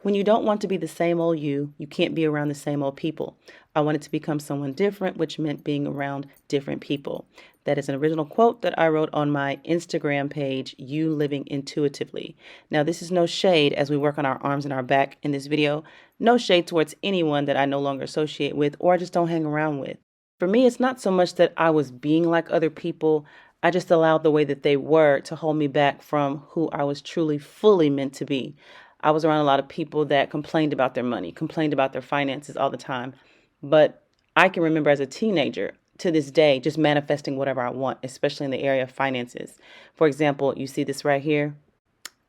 When you don't want to be the same old you, you can't be around the same old people. I wanted to become someone different, which meant being around different people. That is an original quote that I wrote on my Instagram page, You Living Intuitively. Now, this is no shade as we work on our arms and our back in this video. No shade towards anyone that I no longer associate with or I just don't hang around with. For me, it's not so much that I was being like other people. I just allowed the way that they were to hold me back from who I was truly, fully meant to be. I was around a lot of people that complained about their money, complained about their finances all the time. But I can remember as a teenager to this day just manifesting whatever I want, especially in the area of finances. For example, you see this right here.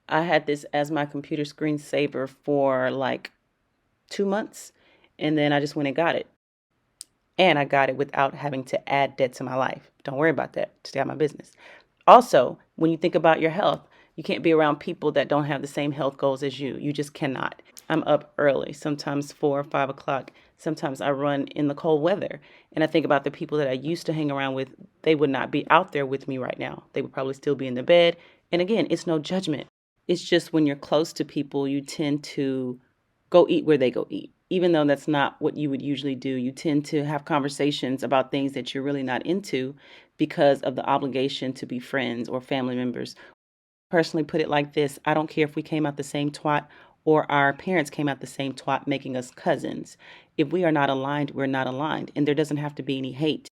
I had this as my computer screensaver for like 2 months, and then I just went and got it. And I got it without having to add debt to my life. Don't worry about that. Stay out of my business. Also, when you think about your health, you can't be around people that don't have the same health goals as you. You just cannot. I'm up early, sometimes 4 or 5 o'clock. Sometimes I run in the cold weather. And I think about the people that I used to hang around with. They would not be out there with me right now. They would probably still be in the bed. And again, it's no judgment. It's just when you're close to people, you tend to go eat where they go eat. Even though that's not what you would usually do, you tend to have conversations about things that you're really not into because of the obligation to be friends or family members. Personally put it like this: I don't care if we came out the same twat or our parents came out the same twat, making us cousins. If we are not aligned, we're not aligned. And there doesn't have to be any hate.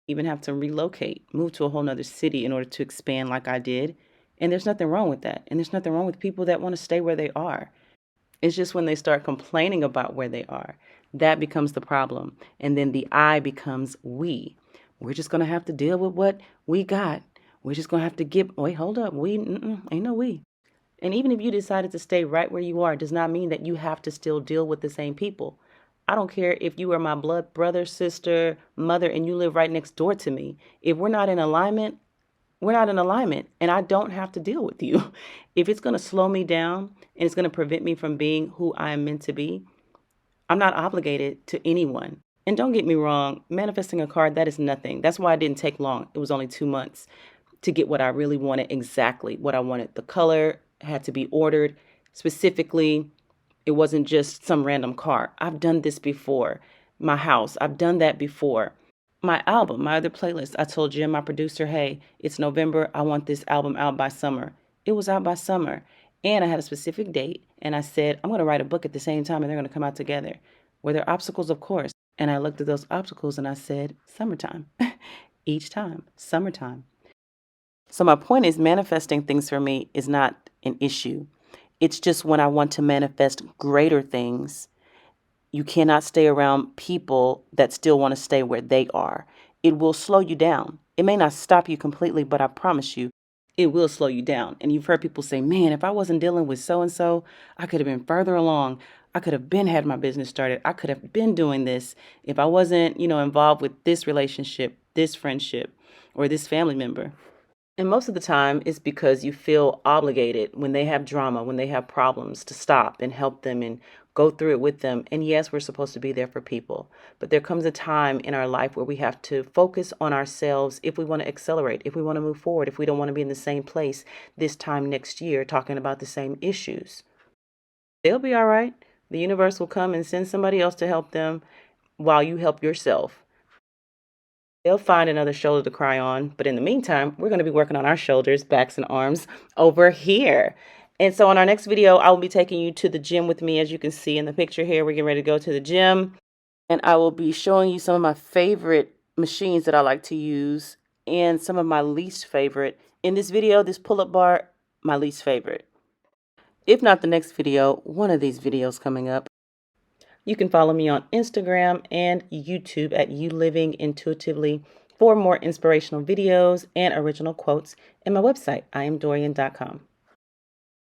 You even have to relocate, move to a whole nother city in order to expand like I did. And there's nothing wrong with that. And there's nothing wrong with people that want to stay where they are. It's just when they start complaining about where they are, that becomes the problem. And then the I becomes we. We're just going to have to deal with what we got. We're just going to have to wait, hold up. Ain't no we. And even if you decided to stay right where you are, it does not mean that you have to still deal with the same people. I don't care if you are my blood brother, sister, mother, and you live right next door to me. If we're not in alignment, we're not in alignment, and I don't have to deal with you. If it's going to slow me down and it's going to prevent me from being who I am meant to be, I'm not obligated to anyone. And don't get me wrong, manifesting a card, that is nothing. That's why it didn't take long. It was only 2 months to get what I really wanted, exactly what I wanted. The color had to be ordered specifically. It wasn't just some random card. I've done this before. My house, I've done that before. My album, my other playlist, I told Jim, my producer, hey, it's November. I want this album out by summer. It was out by summer. And I had a specific date. And I said, I'm going to write a book at the same time and they're going to come out together. Were there obstacles? Of course. And I looked at those obstacles and I said, summertime. Each time, summertime. So my point is, manifesting things for me is not an issue. It's just when I want to manifest greater things, you cannot stay around people that still want to stay where they are. It will slow you down. It may not stop you completely, but I promise you, it will slow you down. And you've heard people say, man, if I wasn't dealing with so-and-so, I could have been further along. I could have been had my business started. I could have been doing this if I wasn't, involved with this relationship, this friendship, or this family member. And most of the time, it's because you feel obligated when they have drama, when they have problems, to stop and help them and go through it with them. And yes, we're supposed to be there for people. But there comes a time in our life where we have to focus on ourselves if we want to accelerate, if we want to move forward, if we don't want to be in the same place this time next year talking about the same issues. They'll be all right. The universe will come and send somebody else to help them while you help yourself. They'll find another shoulder to cry on. But in the meantime, we're going to be working on our shoulders, backs, and arms over here. And so in our next video, I will be taking you to the gym with me. As you can see in the picture here, we're getting ready to go to the gym. And I will be showing you some of my favorite machines that I like to use and some of my least favorite. In this video, this pull-up bar, my least favorite. If not the next video, one of these videos coming up. You can follow me on Instagram and YouTube at You Living Intuitively for more inspirational videos and original quotes, and my website, IamDorian.com.